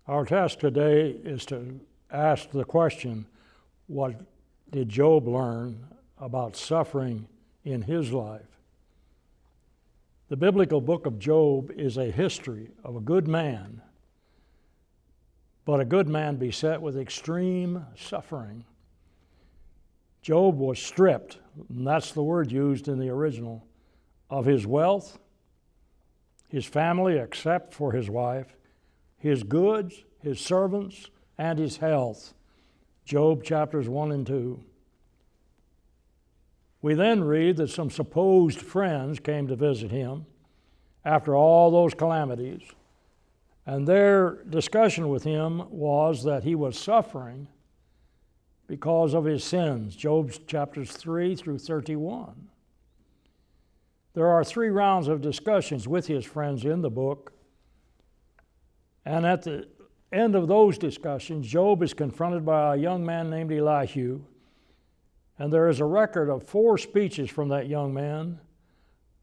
Our task today is to ask the question, what did Job learn about suffering in his life? The biblical book of Job is a history of a good man, but a good man beset with extreme suffering. Job was stripped, and that's the word used in the original, of his wealth, his family except for his wife, his goods, his servants, and his health. Job chapters 1 and 2. We then read that some supposed friends came to visit him after all those calamities, and their discussion with him was that he was suffering because of his sins. Job chapters 3 through 31. There are 3 rounds of discussions with his friends in the book, and at the end of those discussions, Job is confronted by a young man named Elihu, and there is a record of 4 speeches from that young man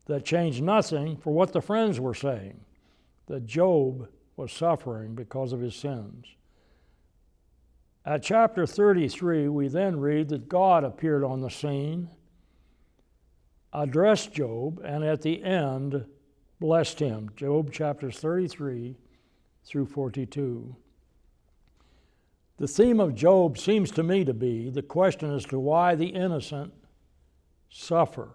that changed nothing for what the friends were saying, that Job was suffering because of his sins. At chapter 33, we then read that God appeared on the scene, addressed Job, and at the end blessed him. Job chapters 33 through 42. The theme of Job seems to me to be the question as to why the innocent suffer.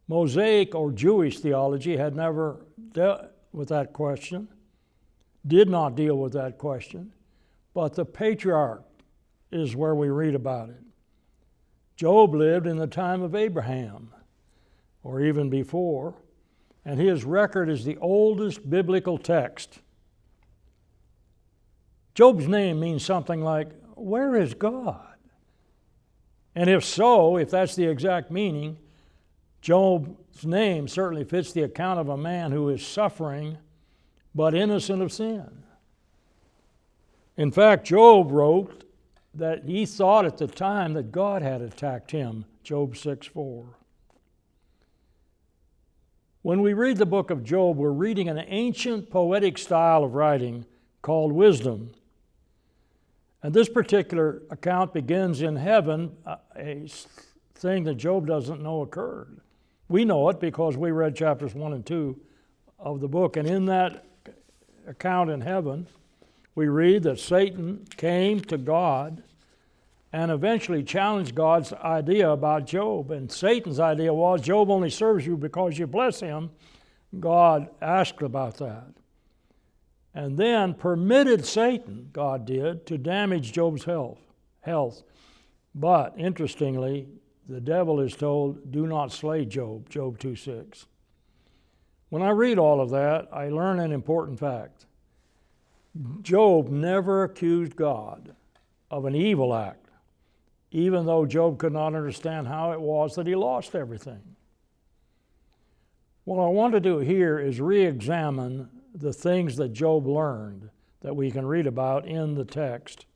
Mosaic or Jewish theology had never dealt with that question, did not deal with that question, but the patriarch is where we read about it. Job lived in the time of Abraham, or even before, and his record is the oldest biblical text. Job's name means something like, where is God? And if so, if that's the exact meaning, Job's name certainly fits the account of a man who is suffering but innocent of sin. In fact, Job wrote that he thought at the time that God had attacked him, Job 6:4. When we read the book of Job, we're reading an ancient poetic style of writing called wisdom. And this particular account begins in heaven, a thing that Job doesn't know occurred. We know it because we read chapters 1 and 2 of the book. And in that account in heaven, we read that Satan came to God and eventually challenged God's idea about Job. And Satan's idea was, Job only serves you because you bless him. God asked about that. And then permitted Satan, God did, to damage Job's health. But interestingly, the devil is told, do not slay Job, Job 2:6. When I read all of that, I learn an important fact. Job never accused God of an evil act, even though Job could not understand how it was that he lost everything. What I want to do here is re-examine the things that Job learned that we can read about in the text.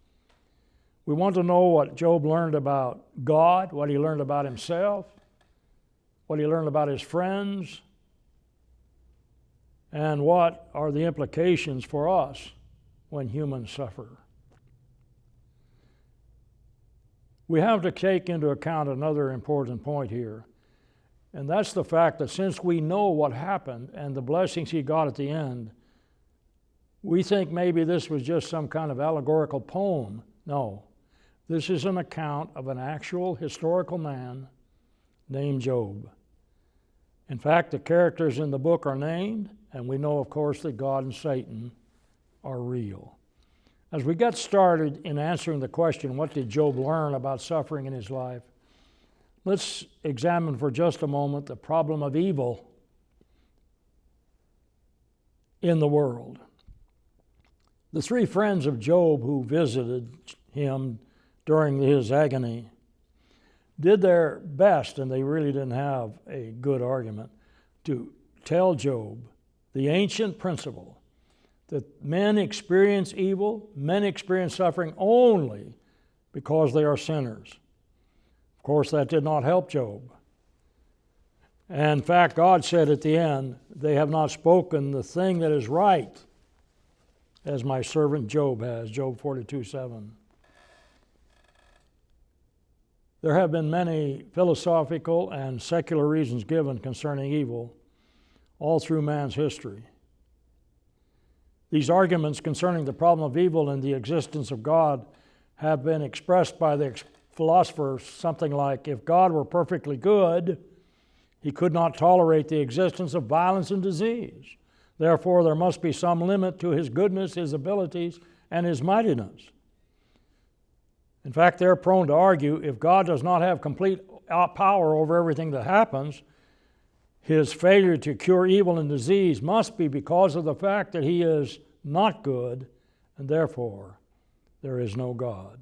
We want to know what Job learned about God, what he learned about himself, what he learned about his friends, and what are the implications for us when humans suffer. We have to take into account another important point here, and that's the fact that since we know what happened and the blessings he got at the end, we think maybe this was just some kind of allegorical poem. No, this is an account of an actual historical man named Job. In fact, the characters in the book are named, and we know, of course, that God and Satan are real. As we get started in answering the question, what did Job learn about suffering in his life? Let's examine for just a moment the problem of evil in the world. The 3 friends of Job who visited him during his agony did their best, and they really didn't have a good argument, to tell Job the ancient principle that men experience evil, men experience suffering only because they are sinners. Of course, that did not help Job. And in fact, God said at the end, they have not spoken the thing that is right. as my servant Job has, Job 42:7. There have been many philosophical and secular reasons given concerning evil all through man's history. These arguments concerning the problem of evil and the existence of God have been expressed by the philosophers something like, if God were perfectly good, he could not tolerate the existence of violence and disease. Therefore, there must be some limit to his goodness, his abilities, and his mightiness. In fact, they're prone to argue if God does not have complete power over everything that happens, his failure to cure evil and disease must be because of the fact that he is not good, and therefore there is no God.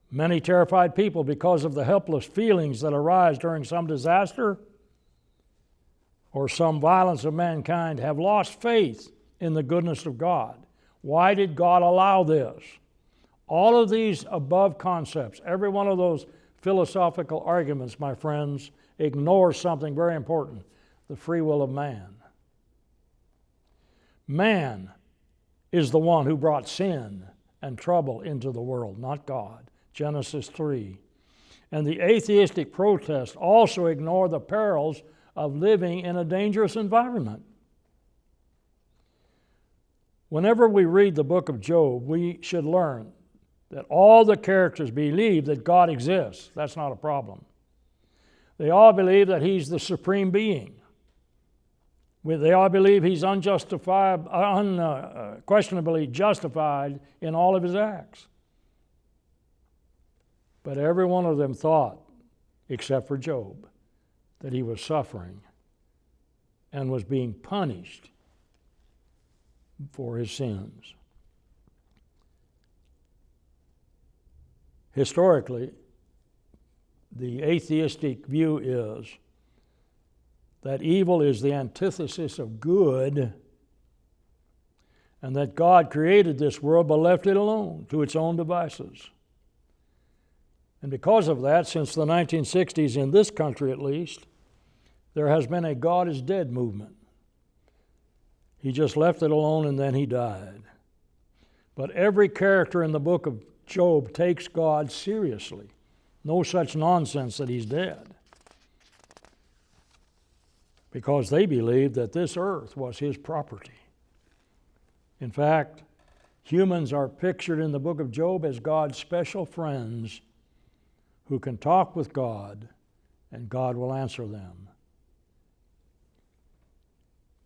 Many terrified people, because of the helpless feelings that arise during some disaster or some violence of mankind, have lost faith in the goodness of God. Why did God allow this? All of these above concepts, every one of those philosophical arguments, my friends, ignores something very important, the free will of man. Man is the one who brought sin and trouble into the world, not God. Genesis 3. And the atheistic protests also ignore the perils of living in a dangerous environment. Whenever we read the book of Job, we should learn that all the characters believe that God exists. That's not a problem. They all believe that he's the supreme being. They all believe he's unquestionably justified in all of his acts. But every one of them thought, except for Job, that he was suffering and was being punished for his sins. Historically, the atheistic view is that evil is the antithesis of good, and that God created this world but left it alone to its own devices. And because of that, since the 1960s, in this country at least, there has been a God is dead movement. He just left it alone and then he died. But every character in the book of Job takes God seriously. No such nonsense that he's dead. Because they believed that this earth was his property. In fact, humans are pictured in the book of Job as God's special friends who can talk with God and God will answer them.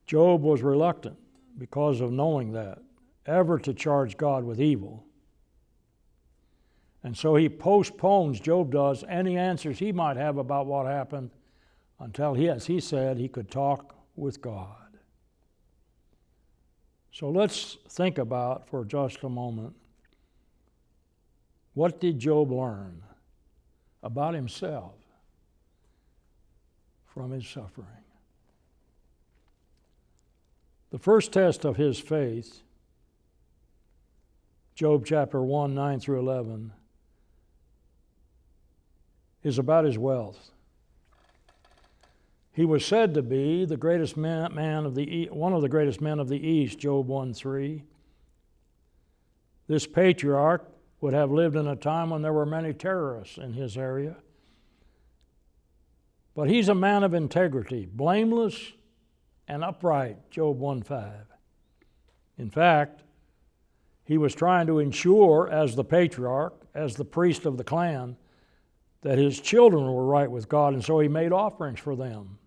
Job was reluctant, because of knowing that, ever to charge God with evil. And so he postpones, Job does, any answers he might have about what happened until he, as he said, he could talk with God. So let's think about for just a moment, what did Job learn about himself from his suffering? The first test of his faith, Job chapter 1, 9 through 11, is about his wealth. He was said to be the greatest man of the one of the greatest men of the East, Job 1:3. This patriarch would have lived in a time when there were many terrorists in his area. But he's a man of integrity, blameless and upright, Job 1:5. In fact, he was trying to ensure, as the patriarch, as the priest of the clan, that his children were right with God, and so he made offerings for them.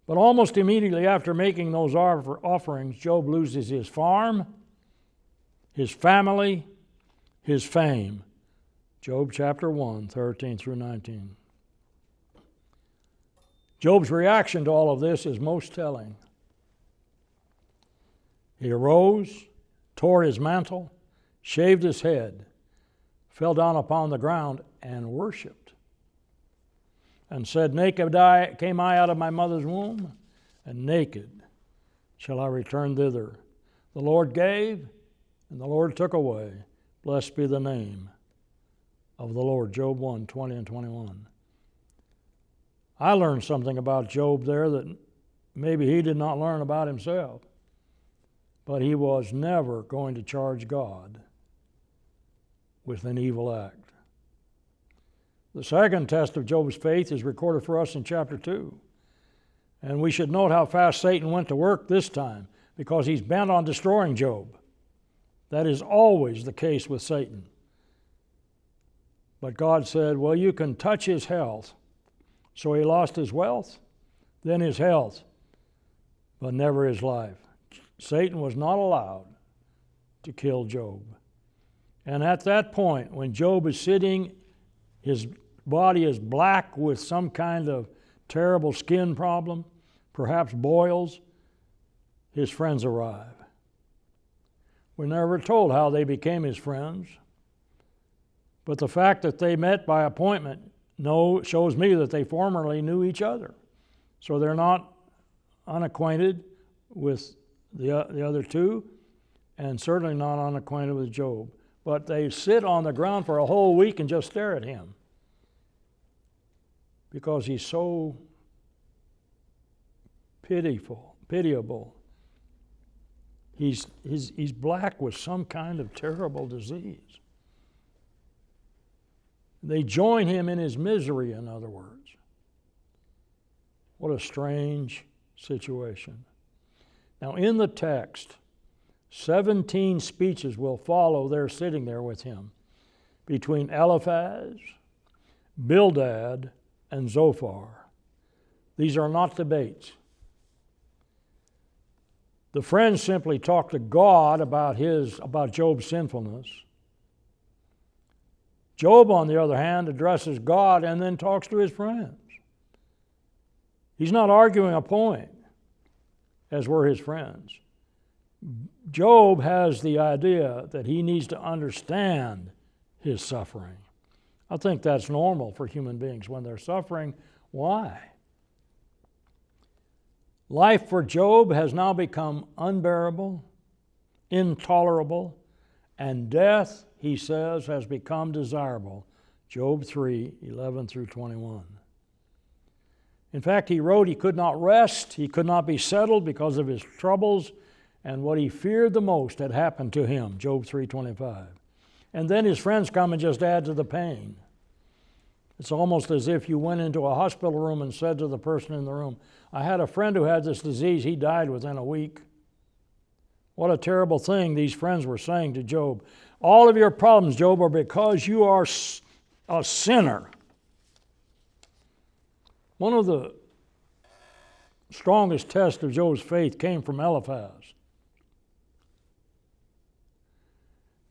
But almost immediately after making those offerings, Job loses his farm, his family, his fame. Job chapter 1, 13 through 19. Job's reaction to all of this is most telling. He arose, tore his mantle, shaved his head, fell down upon the ground, and worshiped, and said, Naked came I out of my mother's womb, and naked shall I return thither. The Lord gave, and the Lord took away. Blessed be the name of the Lord. Job 1, 20 and 21. I learned something about Job there that maybe he did not learn about himself. but he was never going to charge God with an evil act. The second test of Job's faith is recorded for us in chapter 2. And we should note how fast Satan went to work this time, because he's bent on destroying Job. That is always the case with Satan. But God said, well, you can touch his health. So he lost his wealth, then his health, but never his life. Satan was not allowed to kill Job. And at that point, when Job is sitting, his body is black with some kind of terrible skin problem, perhaps boils, his friends arrive. We're never told how they became his friends, but the fact that they met by appointment shows me that they formerly knew each other. So they're not unacquainted with the other two, and certainly not unacquainted with Job. But they sit on the ground for a whole week and just stare at him, because he's so pitiable. He's black with some kind of terrible disease. They join him in his misery, in other words. What a strange situation. Now, in the text, 17 speeches will follow their sitting there with him, between Eliphaz, Bildad, and Zophar. These are not debates. The friends simply talk to God about Job's sinfulness. Job, on the other hand, addresses God and then talks to his friends. He's not arguing a point, as were his friends. Job has the idea that he needs to understand his suffering. I think that's normal for human beings. When they're suffering, why? Life for Job has now become unbearable, intolerable, and death, he says, has become desirable. Job 3:11 through 21. In fact, he wrote he could not rest, he could not be settled because of his troubles, and what he feared the most had happened to him. Job 3:25. And then his friends come and just add to the pain. It's almost as if you went into a hospital room and said to the person in the room, I had a friend who had this disease, he died within a week. What a terrible thing these friends were saying to Job. All of your problems, Job, are because you are a sinner. One of the strongest tests of Job's faith came from Eliphaz.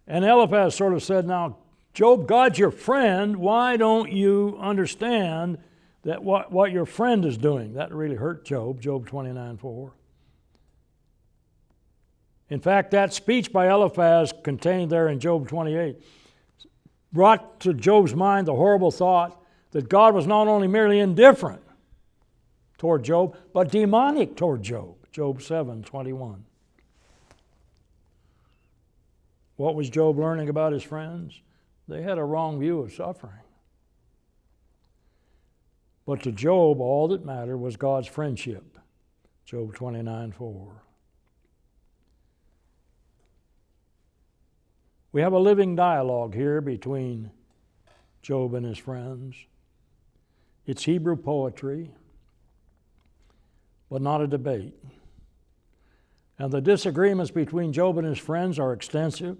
And Eliphaz sort of said, now, Job, God's your friend. Why don't you understand that what your friend is doing? That really hurt Job, Job 29:4. In fact, that speech by Eliphaz contained there in Job 28 brought to Job's mind the horrible thought that God was not only merely indifferent toward Job, but demonic toward Job, Job 7:21. What was Job learning about his friends? They had a wrong view of suffering. But to Job, all that mattered was God's friendship, Job 29:4. We have a living dialogue here between Job and his friends. It's Hebrew poetry, but not a debate. And the disagreements between Job and his friends are extensive.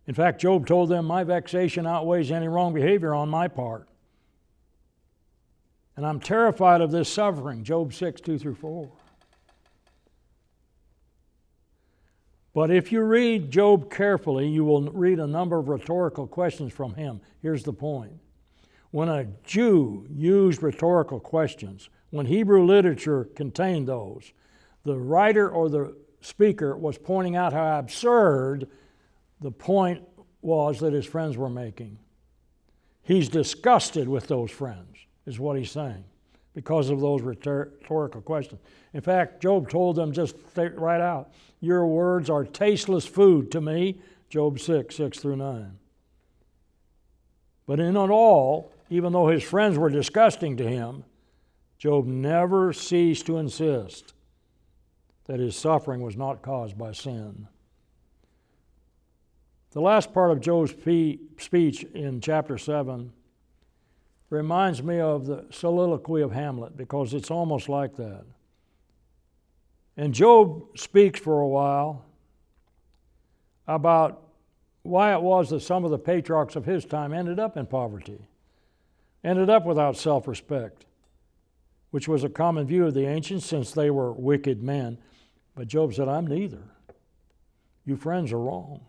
In fact, Job told them, my vexation outweighs any wrong behavior on my part. And I'm terrified of this suffering, Job 6:2 through 4. But if you read Job carefully, you will read a number of rhetorical questions from him. Here's the point. When a Jew used rhetorical questions, when Hebrew literature contained those, the writer or the speaker was pointing out how absurd the point was that his friends were making. He's disgusted with those friends, is what he's saying, because of those rhetorical questions. In fact, Job told them just right out, your words are tasteless food to me, Job 6:6 through 9. But in it all, even though his friends were disgusting to him, Job never ceased to insist that his suffering was not caused by sin. The last part of Job's speech in chapter 7 reminds me of the soliloquy of Hamlet, because it's almost like that. And Job speaks for a while about why it was that some of the patriarchs of his time ended up in poverty, ended up without self-respect, which was a common view of the ancients since they were wicked men. But Job said, I'm neither. You friends are wrong.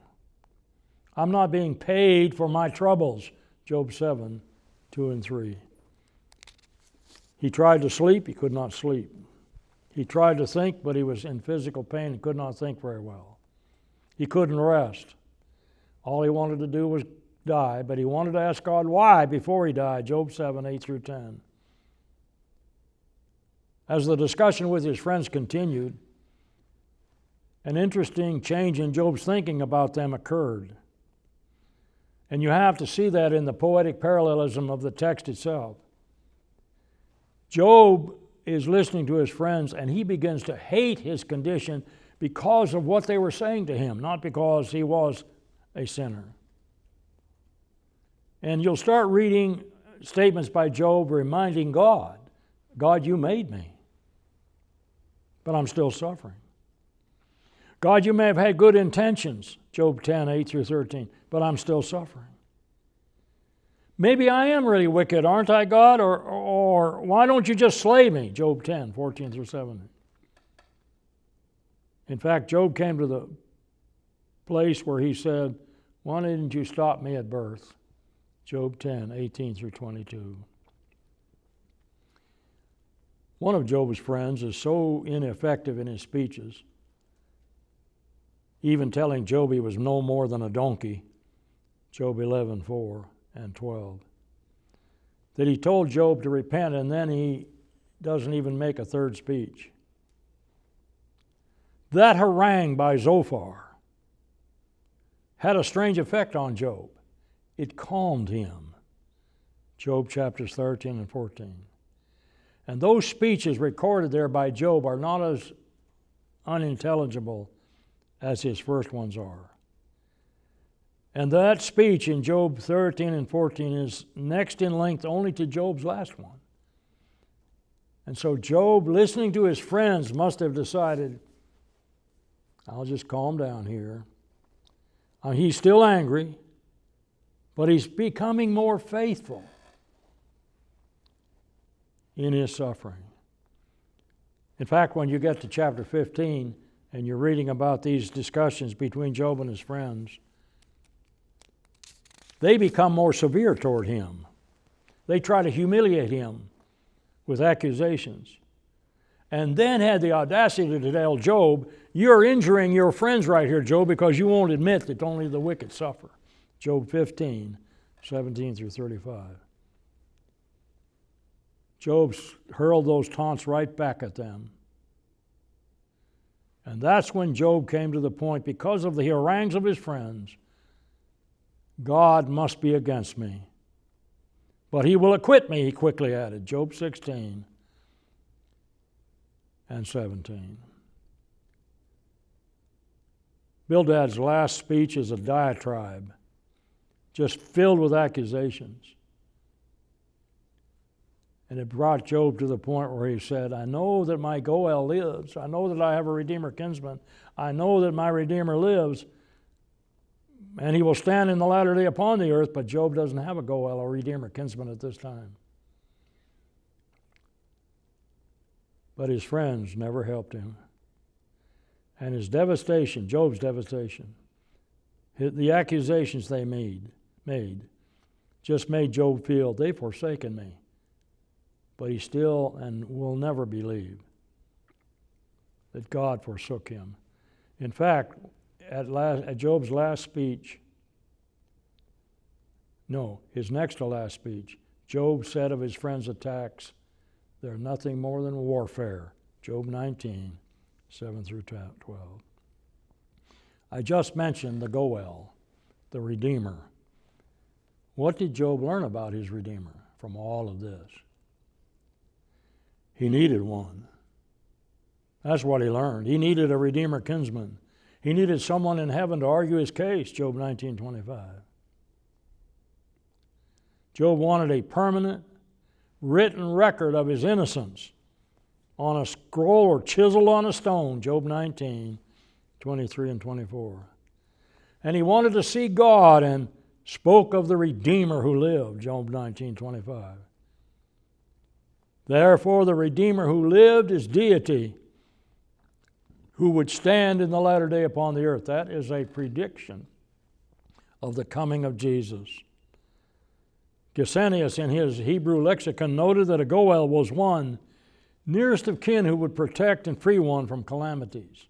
I'm not being paid for my troubles. Job 7, 2 and 3. He tried to sleep, he could not sleep. He tried to think, but he was in physical pain and could not think very well. He couldn't rest. All he wanted to do was die, but he wanted to ask God why before he died. Job 7, 8 through 10. As the discussion with his friends continued, an interesting change in Job's thinking about them occurred. And you have to see that in the poetic parallelism of the text itself. Job is listening to his friends, and he begins to hate his condition because of what they were saying to him, not because he was a sinner. And you'll start reading statements by Job reminding God, God, you made me, but I'm still suffering. God, you may have had good intentions, Job 10, 8 through 13, but I'm still suffering. Maybe I am really wicked, aren't I, God? Or why don't you just slay me? Job 10, 14 through 17. In fact, Job came to the place where he said, why didn't you stop me at birth? Job 10, 18 through 22. One of Job's friends is so ineffective in his speeches, even telling Job he was no more than a donkey, Job 11, 4 and 12, that he told Job to repent, and then he doesn't even make a third speech. That harangue by Zophar had a strange effect on Job. It calmed him. Job chapters 13 and 14. And those speeches recorded there by Job are not as unintelligible as his first ones are. And that speech in Job 13 and 14 is next in length only to Job's last one. And so Job, listening to his friends, must have decided, I'll just calm down here. He's still angry, but he's becoming more faithful in his suffering. In fact, when you get to chapter 15 and you're reading about these discussions between Job and his friends, they become more severe toward him. They try to humiliate him with accusations. And then had the audacity to tell Job, you're injuring your friends right here, Job, because you won't admit that only the wicked suffer. Job 15, 17 through 35. Job hurled those taunts right back at them. And that's when Job came to the point, because of the harangues of his friends, God must be against me. But he will acquit me, he quickly added. Job 16 and 17. Bildad's last speech is a diatribe, just filled with accusations. And it brought Job to the point where he said, I know that my Goel lives. I know that I have a Redeemer kinsman. I know that my Redeemer lives, and he will stand in the latter day upon the earth. But Job doesn't have a Goel or Redeemer kinsman at this time. But his friends never helped him. And his devastation, Job's devastation, the accusations they made, just made Job feel, they've forsaken me. But he still and will never believe that God forsook him. In fact, at Job's last speech, his next to last speech, Job said of his friends' attacks, they're nothing more than warfare. Job 19, 7 through 12. I just mentioned the Goel, the Redeemer. What did Job learn about his Redeemer from all of this? He needed one. That's what he learned. He needed a redeemer kinsman. He needed someone in heaven to argue his case, Job 19:25. Job wanted a permanent, written record of his innocence on a scroll or chiseled on a stone, Job 19:23 and 24. And he wanted to see God and spoke of the Redeemer who lived, Job 19:25. Therefore, the Redeemer who lived is deity, who would stand in the latter day upon the earth. That is a prediction of the coming of Jesus. Gesenius, in his Hebrew lexicon, noted that a Goel was one nearest of kin who would protect and free one from calamities.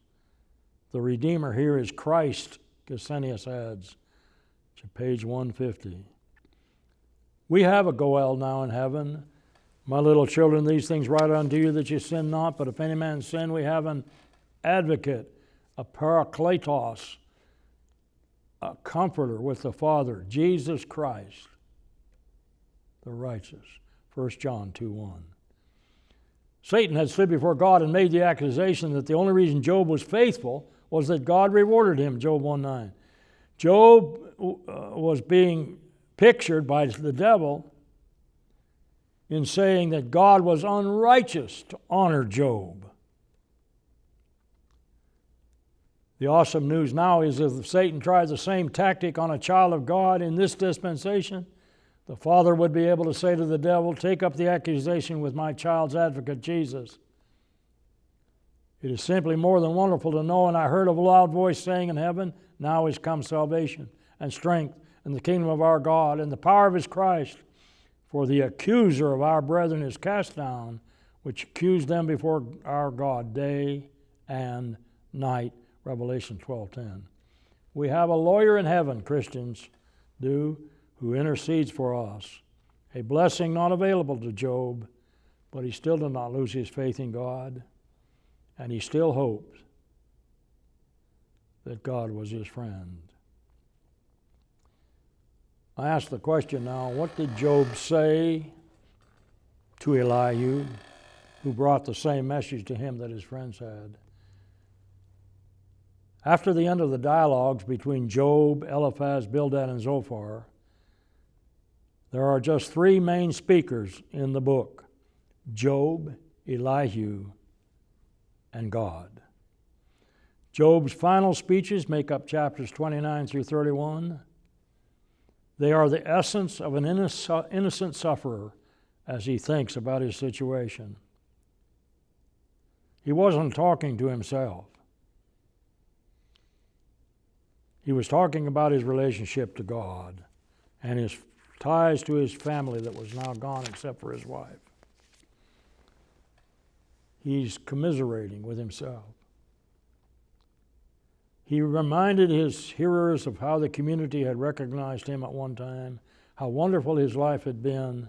The Redeemer here is Christ, Gesenius adds, to page 150. We have a Goel now in heaven. My little children, these things write unto you that you sin not, but if any man sin, we have an advocate, a parakletos, a comforter with the Father, Jesus Christ, the righteous. 1 John 2:1. Satan had stood before God and made the accusation that the only reason Job was faithful was that God rewarded him, Job 1:9. Job was being pictured by the devil in saying that God was unrighteous to honor Job. The awesome news now is that if Satan tried the same tactic on a child of God in this dispensation, the Father would be able to say to the devil, take up the accusation with my child's advocate, Jesus. It is simply more than wonderful to know, and I heard a loud voice saying in heaven, now is come salvation and strength and the kingdom of our God and the power of his Christ. For the accuser of our brethren is cast down, which accused them before our God day and night. Revelation 12:10. We have a lawyer in heaven, Christians do, who intercedes for us. A blessing not available to Job, but he still did not lose his faith in God, and he still hoped that God was his friend. I ask the question now, what did Job say to Elihu, who brought the same message to him that his friends had? After the end of the dialogues between Job, Eliphaz, Bildad, and Zophar, there are just three main speakers in the book: Job, Elihu, and God. Job's final speeches make up chapters 29 through 31. They are the essence of an innocent sufferer as he thinks about his situation. He wasn't talking to himself. He was talking about his relationship to God and his ties to his family that was now gone except for his wife. He's commiserating with himself. He reminded his hearers of how the community had recognized him at one time, how wonderful his life had been.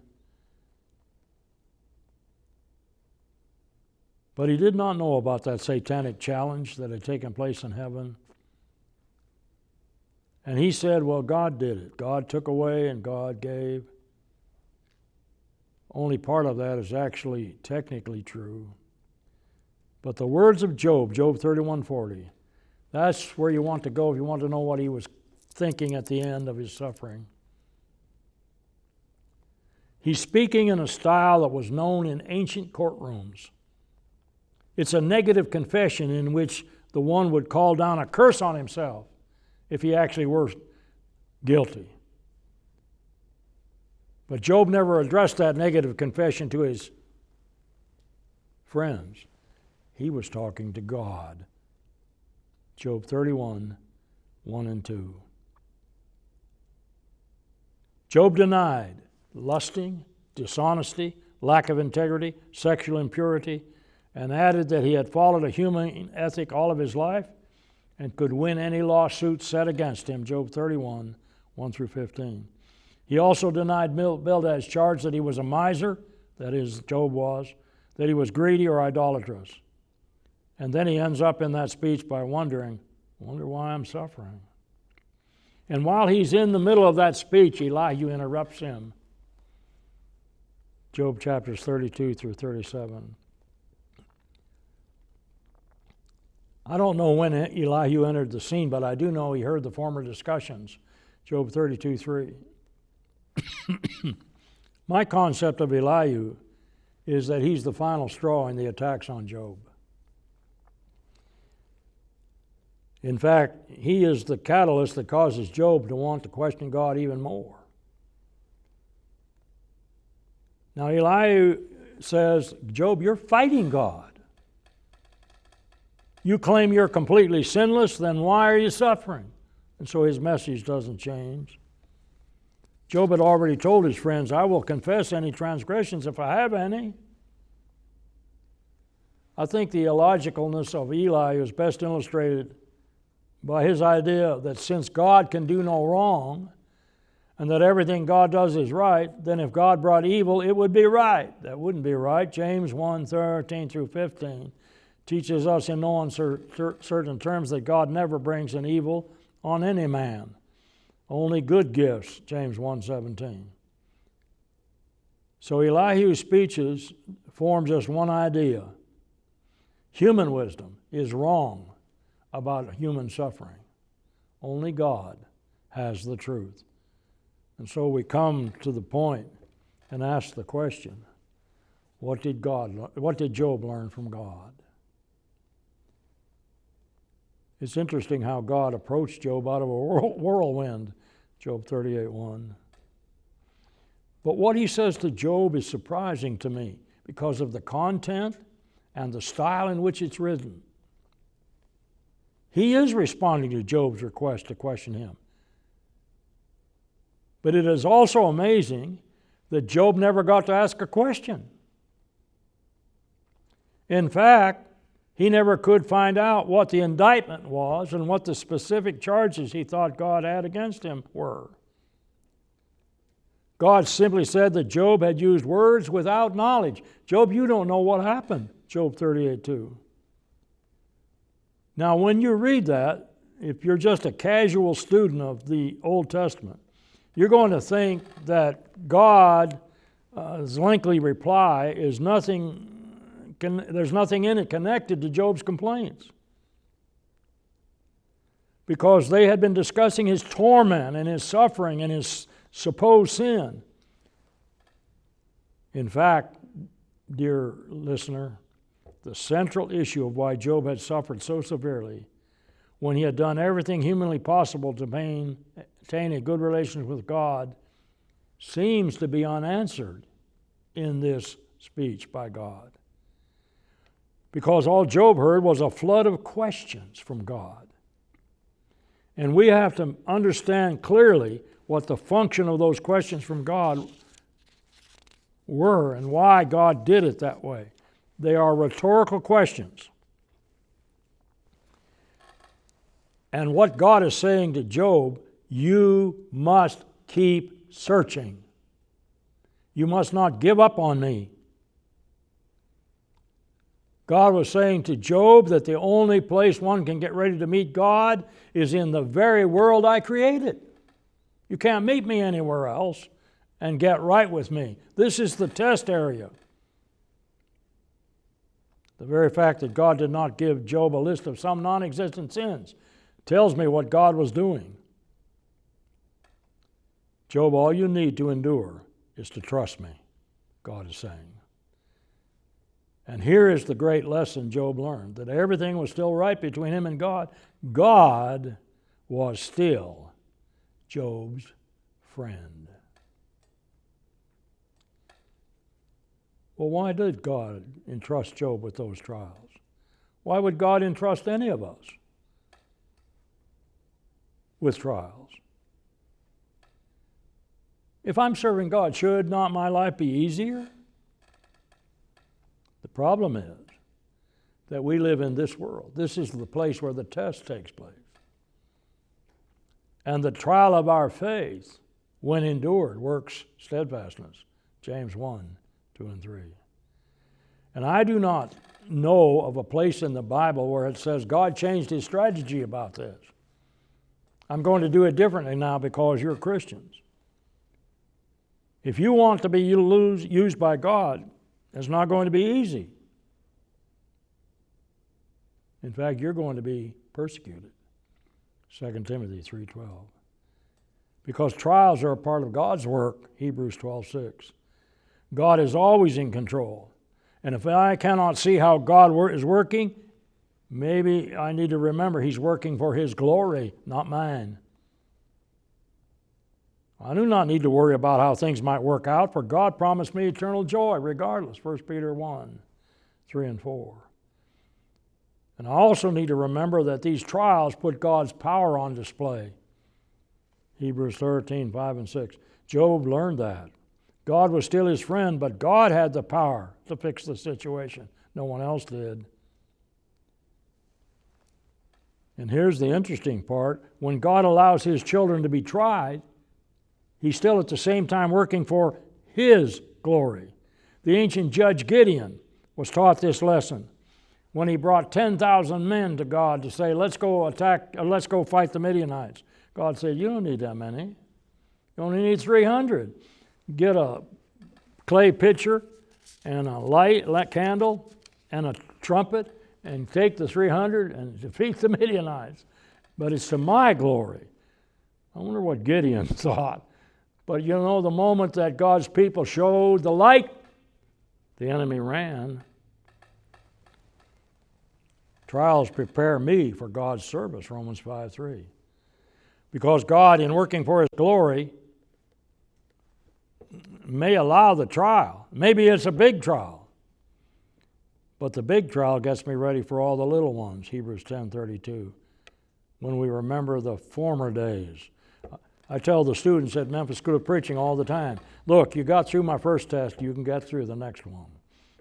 But he did not know about that satanic challenge that had taken place in heaven. And he said, well, God did it. God took away and God gave. Only part of that is actually technically true. But the words of Job, Job 31:40, that's where you want to go if you want to know what he was thinking at the end of his suffering. He's speaking in a style that was known in ancient courtrooms. It's a negative confession in which the one would call down a curse on himself if he actually were guilty. But Job never addressed that negative confession to his friends. He was talking to God. Job 31:1 and 2. Job denied lusting, dishonesty, lack of integrity, sexual impurity, and added that he had followed a human ethic all of his life and could win any lawsuit set against him, Job 31:1 through 15. He also denied Bildad's charge that he was a miser, that is, Job was, that he was greedy or idolatrous. And then he ends up in that speech by wonder why I'm suffering. And while he's in the middle of that speech, Elihu interrupts him. Job chapters 32 through 37. I don't know when Elihu entered the scene, but I do know he heard the former discussions. Job 32:3. My concept of Elihu is that he's the final straw in the attacks on Job. In fact, he is the catalyst that causes Job to want to question God even more. Now, Elihu says, Job, you're fighting God. You claim you're completely sinless, then why are you suffering? And so his message doesn't change. Job had already told his friends, I will confess any transgressions if I have any. I think the illogicalness of Elihu is best illustrated by his idea that since God can do no wrong, and that everything God does is right, then if God brought evil, it would be right. That wouldn't be right. James 1:13 through 15 teaches us in no uncertain terms that God never brings an evil on any man. Only good gifts, James 1:17. So Elihu's speeches form just one idea. Human wisdom is wrong about human suffering. Only God has the truth. And so we come to the point and ask the question, what did Job learn from God? It's interesting how God approached Job out of a whirlwind, Job 38:1. But what he says to Job is surprising to me because of the content and the style in which it's written. He is responding to Job's request to question him. But it is also amazing that Job never got to ask a question. In fact, he never could find out what the indictment was and what the specific charges he thought God had against him were. God simply said that Job had used words without knowledge. Job, you don't know what happened, Job 38:2. Now, when you read that, if you're just a casual student of the Old Testament, you're going to think that God's lengthy reply is there's nothing in it connected to Job's complaints. Because they had been discussing his torment and his suffering and his supposed sin. In fact, dear listener, the central issue of why Job had suffered so severely, when he had done everything humanly possible to maintain a good relationship with God, seems to be unanswered in this speech by God. Because all Job heard was a flood of questions from God. And we have to understand clearly what the function of those questions from God were and why God did it that way. They are rhetorical questions. And what God is saying to Job, you must keep searching. You must not give up on me. God was saying to Job that the only place one can get ready to meet God is in the very world I created. You can't meet me anywhere else and get right with me. This is the test area. The very fact that God did not give Job a list of some non-existent sins tells me what God was doing. Job, all you need to endure is to trust me, God is saying. And here is the great lesson Job learned, that everything was still right between him and God. God was still Job's friend. Well, why did God entrust Job with those trials? Why would God entrust any of us with trials? If I'm serving God, should not my life be easier? The problem is that we live in this world. This is the place where the test takes place. And the trial of our faith, when endured, works steadfastness. James 1, 2, and 3. And I do not know of a place in the Bible where it says God changed his strategy about this. I'm going to do it differently now because you're Christians. If you want to be used by God, it's not going to be easy. In fact, you're going to be persecuted. 2 Timothy 3:12. Because trials are a part of God's work, Hebrews 12:6. God is always in control. And if I cannot see how God is working, maybe I need to remember He's working for His glory, not mine. I do not need to worry about how things might work out, for God promised me eternal joy regardless, 1 Peter 1:3 and 4. And I also need to remember that these trials put God's power on display. Hebrews 13:5 and 6. Job learned that. God was still his friend, but God had the power to fix the situation. No one else did. And here's the interesting part. When God allows His children to be tried, He's still at the same time working for His glory. The ancient judge Gideon was taught this lesson when he brought 10,000 men to God to say, let's go fight the Midianites. God said, you don't need that many. You only need 300. Get a clay pitcher and a candle and a trumpet and take the 300 and defeat the Midianites. But it's to my glory. I wonder what Gideon thought. But you know, the moment that God's people showed the light, the enemy ran. Trials prepare me for God's service, Romans 5:3. Because God, in working for His glory, may allow the trial. Maybe it's a big trial. But the big trial gets me ready for all the little ones, Hebrews 10:32. When we remember the former days. I tell the students at Memphis School of Preaching all the time, look, you got through my first test, you can get through the next one.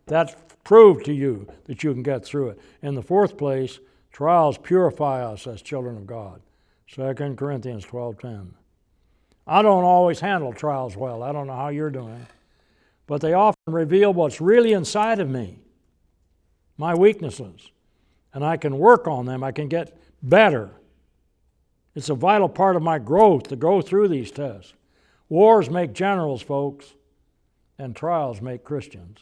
That's proved to you that you can get through it. In the fourth place, trials purify us as children of God. 2 Corinthians 12:10. I don't always handle trials well. I don't know how you're doing. But they often reveal what's really inside of me, my weaknesses. And I can work on them. I can get better. It's a vital part of my growth to go through these tests. Wars make generals, folks, and trials make Christians.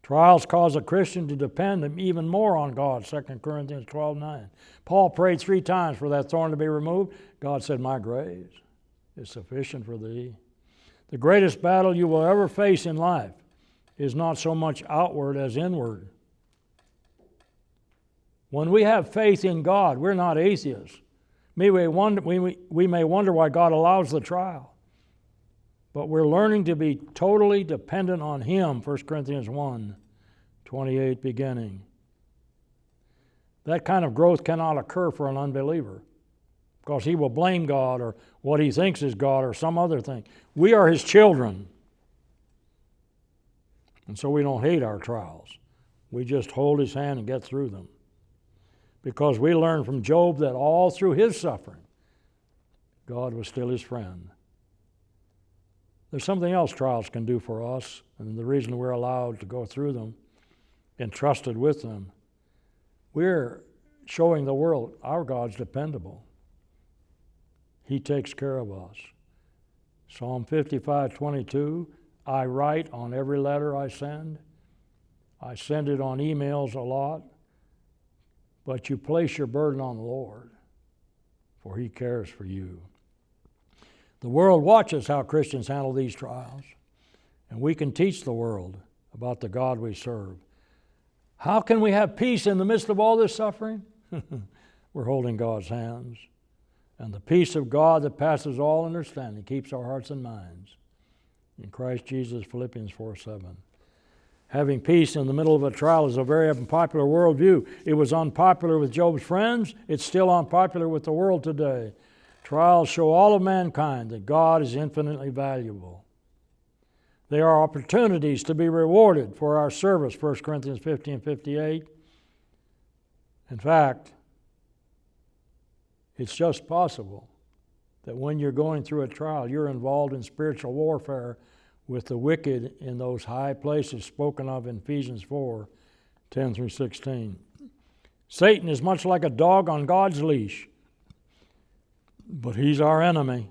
Trials cause a Christian to depend even more on God, 2 Corinthians 12:9. Paul prayed 3 times for that thorn to be removed. God said, my grace is sufficient for thee. The greatest battle you will ever face in life is not so much outward as inward. When we have faith in God, we're not atheists. We may wonder why God allows the trial. But we're learning to be totally dependent on Him, 1 Corinthians 1:28 beginning. That kind of growth cannot occur for an unbeliever because he will blame God or what he thinks is God or some other thing. We are His children. And so we don't hate our trials. We just hold His hand and get through them. Because we learn from Job that all through his suffering, God was still his friend. There's something else trials can do for us, and the reason we're allowed to go through them, entrusted with them, we're showing the world our God's dependable. He takes care of us. Psalm 55:22, I write on every letter I send. I send it on emails a lot. But you place your burden on the Lord, for He cares for you. The world watches how Christians handle these trials, and we can teach the world about the God we serve. How can we have peace in the midst of all this suffering? We're holding God's hands, and the peace of God that passes all understanding keeps our hearts and minds. In Christ Jesus, Philippians 4:7. Having peace in the middle of a trial is a very unpopular worldview. It was unpopular with Job's friends. It's still unpopular with the world today. Trials show all of mankind that God is infinitely valuable. They are opportunities to be rewarded for our service, 1 Corinthians 15:58. In fact, it's just possible that when you're going through a trial, you're involved in spiritual warfare with the wicked in those high places spoken of in Ephesians 4:10-16. Satan is much like a dog on God's leash, but he's our enemy.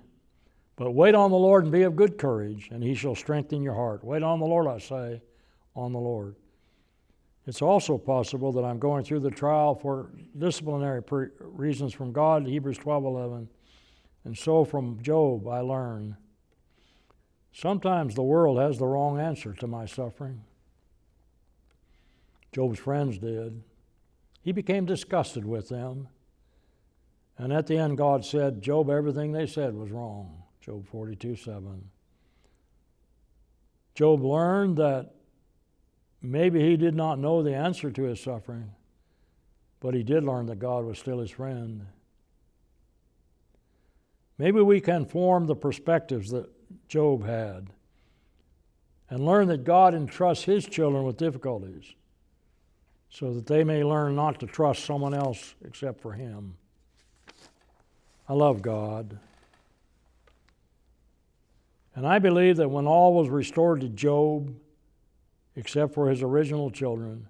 But wait on the Lord and be of good courage, and He shall strengthen your heart. Wait on the Lord, I say, on the Lord. It's also possible that I'm going through the trial for disciplinary reasons from God, Hebrews 12:11, and so from Job I learn. Sometimes the world has the wrong answer to my suffering. Job's friends did. He became disgusted with them. And at the end, God said, Job, everything they said was wrong. Job 42:7. Job learned that maybe he did not know the answer to his suffering, but he did learn that God was still his friend. Maybe we can form the perspectives that Job had and learn that God entrusts his children with difficulties so that they may learn not to trust someone else except for him. I love God. And I believe that when all was restored to Job, except for his original children,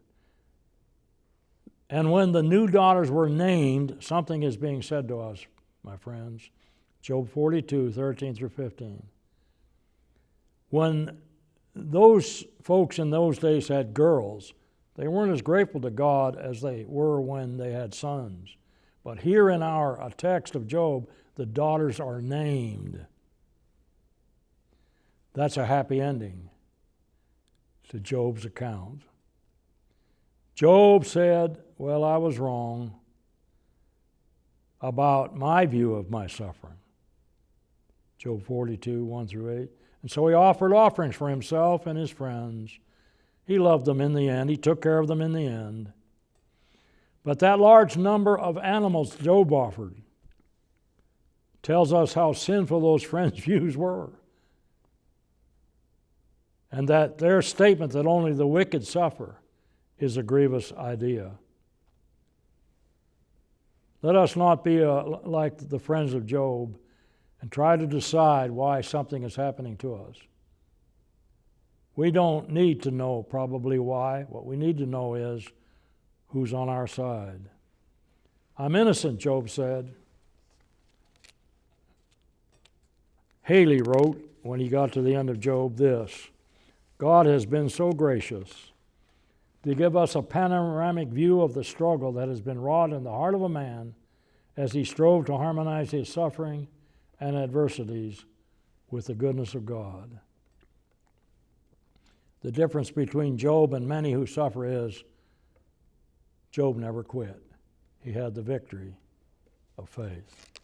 and when the new daughters were named, something is being said to us, my friends. Job 42:13-15. When those folks in those days had girls, they weren't as grateful to God as they were when they had sons. But here in our text of Job, the daughters are named. That's a happy ending to Job's account. Job said, well, I was wrong about my view of my suffering. Job 42:1-8. And so he offered offerings for himself and his friends. He loved them in the end. He took care of them in the end. But that large number of animals Job offered tells us how sinful those friends' views were. And that their statement that only the wicked suffer is a grievous idea. Let us not be like the friends of Job and try to decide why something is happening to us. We don't need to know probably why. What we need to know is who's on our side. I'm innocent, Job said. Haley wrote, when he got to the end of Job, this: God has been so gracious to give us a panoramic view of the struggle that has been wrought in the heart of a man as he strove to harmonize his suffering and adversities with the goodness of God. The difference between Job and many who suffer is Job never quit. He had the victory of faith.